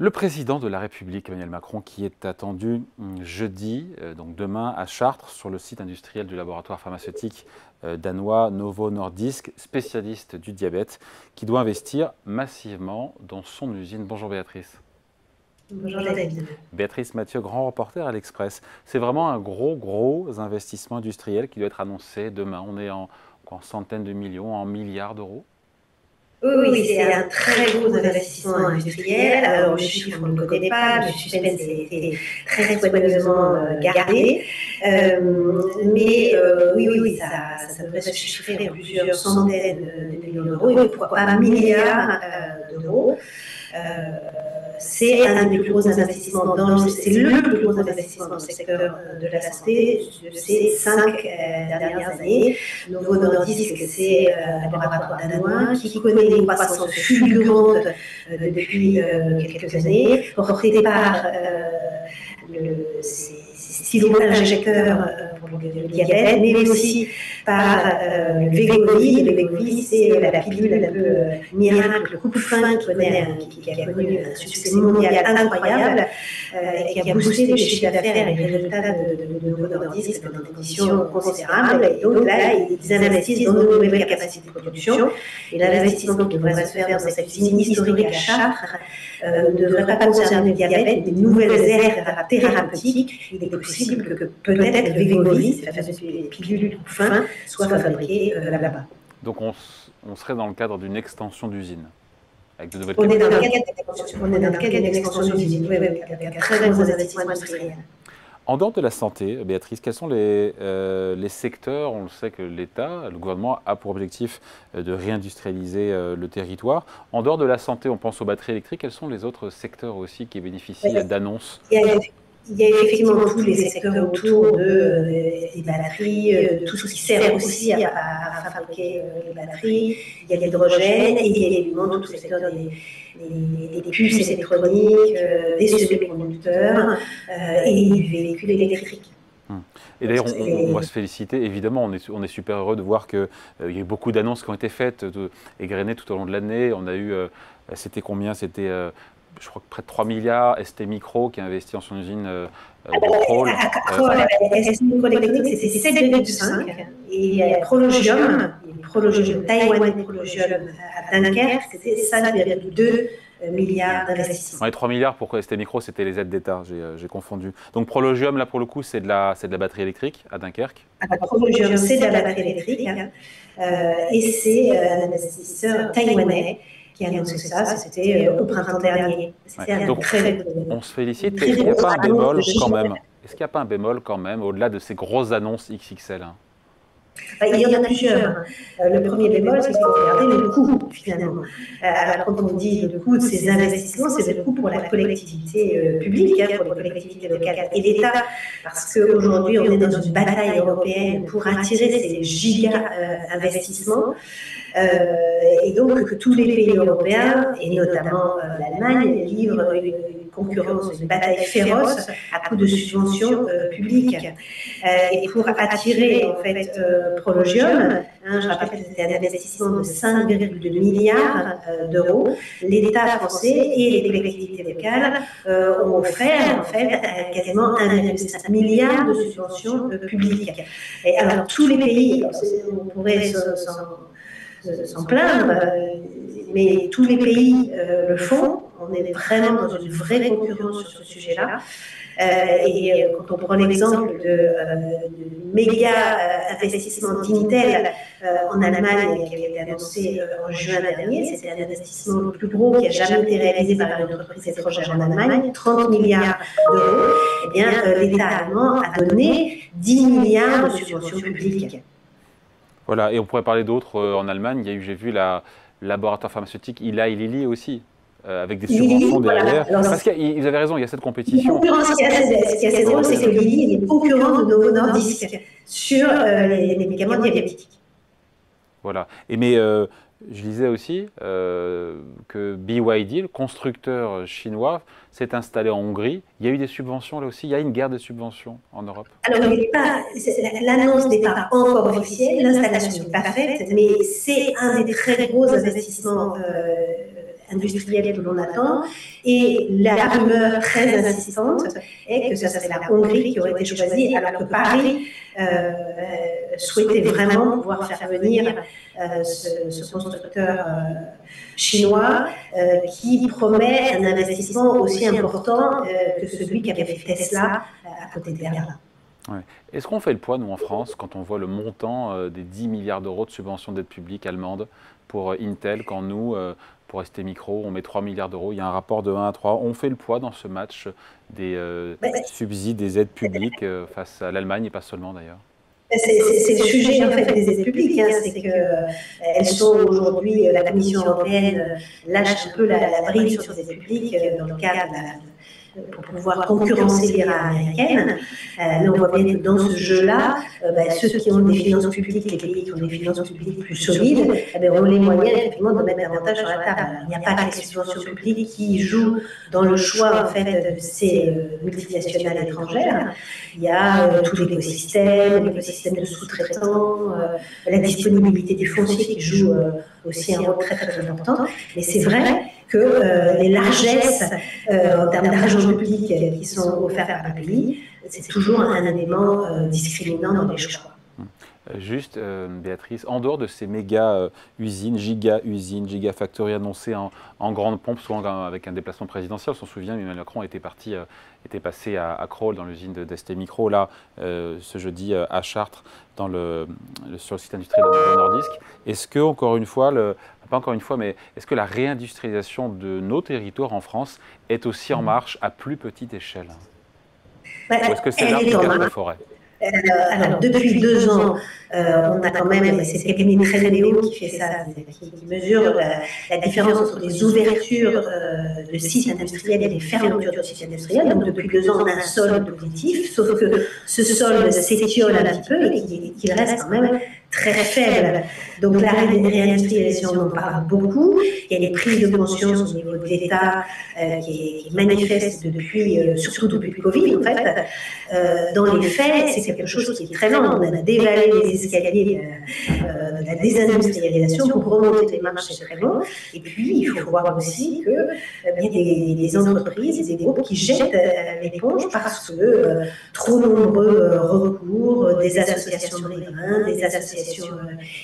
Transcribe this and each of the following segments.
Le président de la République, Emmanuel Macron, qui est attendu jeudi, donc demain, à Chartres, sur le site industriel du laboratoire pharmaceutique danois Novo Nordisk, spécialiste du diabète, qui doit investir massivement dans son usine. Bonjour Béatrice. Bonjour David. Béatrice Mathieu, grand reporter à l'Express. C'est vraiment un gros investissement industriel qui doit être annoncé demain. On est en centaines de millions, en milliards d'euros. Oui, c'est un très gros investissement industriel. Alors, le chiffre, on ne le connaît pas, le suspense a été très soigneusement gardé. Mais oui, ça devrait se chiffrer en plusieurs centaines de millions d'euros, et pourquoi pas milliards d'euros. C'est un des plus gros investissements c'est le plus gros investissement dans le secteur de la santé de ces 5 dernières années. Novo Nordisk, c'est un laboratoire danois qui connaît une croissance fulgurante depuis quelques années, porté par ces stylos injecteurs pour le diabète, mais aussi par le Wegovy. Le Wegovy, c'est la pilule un peu miracle, coupe-faim, qui a connu un succès mondial incroyable et qui a boosté les chiffres d'affaires et les résultats de Novo Nordisk dans des conditions considérables. Et donc là, ils investissent dans de nouvelles capacités de production. Et l'investissement qui devrait se faire dans cette usine historique à Chartres ne devrait pas concerner le diabète, des nouvelles aires thérapeutiques. Il est possible que peut-être le Wegovy, cette fameuse pilule coupe-faim, soit fabriquée là-bas. Donc on serait dans le cadre d'une extension d'usine, avec de nouvelles On est dans le cadre d'une extension d'usine, oui, avec un très gros investissement industriel. En dehors de la santé, Béatrice, quels sont les secteurs? On le sait que l'État, le gouvernement a pour objectif de réindustrialiser le territoire. En dehors de la santé, on pense aux batteries électriques. Quels sont les autres secteurs aussi qui bénéficient d'annonces? Il y a effectivement tous les secteurs autour des batteries, tout ce qui sert aussi à fabriquer les batteries. Il y a l'hydrogène et il y a évidemment tout le secteur des puces électroniques, des semi-conducteurs et du véhicule électrique. Et d'ailleurs, on va se féliciter, évidemment, on est super heureux de voir qu'il y a eu beaucoup d'annonces qui ont été faites, égrenées tout au long de l'année. On a eu, c'était combien? C'était, je crois que près de 3 milliards, ST Micro qui a investi en son usine de Crolles. ST Microélectronique, c'est 7,5. Et il y a Prologium, Taïwanais Prologium à Dunkerque, c'était 5,2 milliards d'investissements. Ouais, 3 milliards, pourquoi ST Micro, c'était les aides d'État, j'ai confondu. Donc Prologium, là pour le coup, c'est de la batterie électrique à Dunkerque. Prologium, c'est de la batterie électrique, et c'est un investisseur taïwanais qui a annoncé ça, c'était au printemps dernier. Ouais. Donc, on se félicite. Est-ce qu'il n'y a pas un bémol quand même? Est-ce qu'il n'y a pas un bémol quand même, au-delà de ces grosses annonces XXL? Il y en a plusieurs. Le premier bémol, c'est qu'il faut regarder le coût, finalement. Alors, quand on dit le coût de ces investissements, c'est le coût pour la collectivité publique, pour les collectivités locales et l'État, parce qu'aujourd'hui, on est dans une bataille européenne pour attirer ces giga-investissements. Et donc, que tous les pays européens, et notamment l'Allemagne, livrent une concurrence, une bataille féroce à coup de subventions publiques. Et pour attirer, en fait, Prologium, je rappelle que c'était un investissement de 5,2 milliards d'euros, l'État français et les collectivités locales ont offert, en fait, quasiment 1,5 milliard de subventions publiques. Et alors, tous les pays, on pourrait s'en plaindre, mais tous les pays le font. On est vraiment dans une vraie concurrence sur ce sujet-là. Et quand on prend l'exemple du méga investissement d'Intel en Allemagne qui a été annoncé en juin dernier, c'était un investissement le plus gros qui a jamais été réalisé par une entreprise étrangère en Allemagne, 30 milliards d'euros. Eh bien, l'État allemand a donné 10 milliards de subventions publiques. Voilà, et on pourrait parler d'autres en Allemagne. Il y a eu, j'ai vu, la laboratoire pharmaceutique Eli Lilly aussi, avec des subventions derrière. Voilà. Parce qu'ils avaient raison, il y a cette compétition. Ce qui est assez drôle, c'est que Lilly est concurrent de Novo Nordisk sur les médicaments diabétiques. Voilà. Mais je lisais aussi que BYD, le constructeur chinois, s'est installé en Hongrie. Il y a eu des subventions là aussi. Il y a une guerre de subventions en Europe. Alors, l'annonce n'est pas encore officielle, l'installation n'est pas faite, mais c'est un des très gros investissements industrielle que l'on attend. Et la rumeur très insistante est que ce serait la Hongrie qui aurait été choisie, alors que Paris souhaitait vraiment pouvoir faire venir ce constructeur chinois qui promet un investissement aussi important que celui qu'avait fait Tesla à côté de Berlin. Ouais. Est-ce qu'on fait le poids, nous, en France, quand on voit le montant des 10 milliards d'euros de subventions d'aide publique allemande pour Intel, quand nous, pour STMicro, on met 3 milliards d'euros, il y a un rapport de 1 à 3. On fait le poids dans ce match des subsides, des aides publiques face à l'Allemagne, et pas seulement d'ailleurs? C'est le sujet en fait des aides publiques, hein, c'est qu'elles sont aujourd'hui, la Commission européenne lâche un peu la bride sur les aides publiques dans le cadre pour pouvoir concurrencer les rats américaines. Mais on voit bien que dans ce jeu-là, ceux qui ont des finances publiques, les pays qui ont des finances publiques plus solides, ont les moyens effectivement de mettre davantage sur la table. Alors, il n'y a pas que les subventions publiques qui jouent dans le choix en fait de ces multinationales étrangères. Il y a tout l'écosystème de sous-traitants, la disponibilité des fonciers qui joue aussi un rôle très très important. Mais c'est vrai que les largesses en termes d'argent public qui sont offerts par le pays, c'est toujours un élément discriminant dans les choix. Juste, Béatrice, en dehors de ces méga-usines, gigafactories annoncées en grande pompe, souvent avec un déplacement présidentiel, on s'en souvient, Emmanuel Macron était passé à Crolles, dans l'usine d'STMicro, là, ce jeudi à Chartres, sur le site industriel de Novo Nordisk. Est-ce que, encore une fois, pas encore une fois, mais est-ce que la réindustrialisation de nos territoires en France est aussi en marche à plus petite échelle? Ou est-ce que c'est là de la forêt? Alors, depuis 2 ans, on a quand même, c'est le cabinet Treneo qui fait ça, qui mesure la différence entre les ouvertures de sites industriels et les fermetures de sites industriels. Donc, depuis 2 ans, on a un solde positif, sauf que ce solde s'étiole un petit peu et qu'il reste quand même très faible. Donc, la réindustrialisation, on en parle beaucoup. Il y a des prises de conscience au niveau de l'État qui est manifeste surtout depuis le Covid, en fait. Dans les faits, c'est quelque chose qui est très lent. On a dévalé les escaliers de la désindustrialisation pour remonter les marches, c'est très long. Et puis, il faut voir aussi qu'il y a des entreprises et des groupes qui jettent l'éponge parce que trop nombreux recours, des associations de riverains, des associations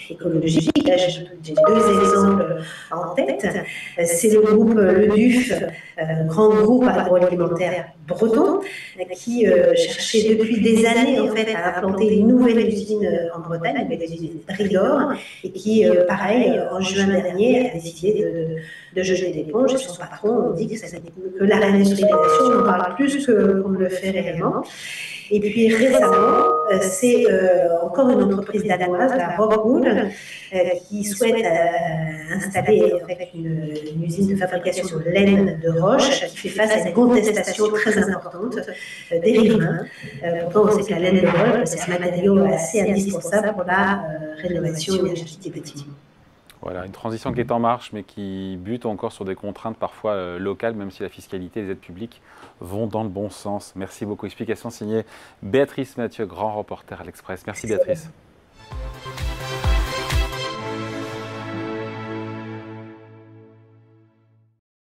écologiques. Là, j'ai 2 exemples en tête. C'est le groupe Le Duf, grand groupe agroalimentaire breton, qui cherchait depuis des années en fait à implanter une nouvelle usine en Bretagne, avec l'usine Bridor, et qui, pareil, en juin dernier, a décidé de jeter l'éponge. Et son patron dit que la réindustrialisation, on en parle plus qu'on ne le fait réellement. Et puis récemment, c'est encore une entreprise danoise, la Rockwool, qui souhaite installer en fait, une usine de fabrication de laine de roche qui fait face à une contestation très importante des riverains. Pourtant, on sait que la laine de roche, c'est un matériau assez indispensable pour la rénovation énergétique des bâtiments. Voilà, une transition qui est en marche, mais qui bute encore sur des contraintes parfois locales, même si la fiscalité et les aides publiques vont dans le bon sens. Merci beaucoup. Explication signée Béatrice Mathieu, grand reporter à l'Express. Merci Béatrice.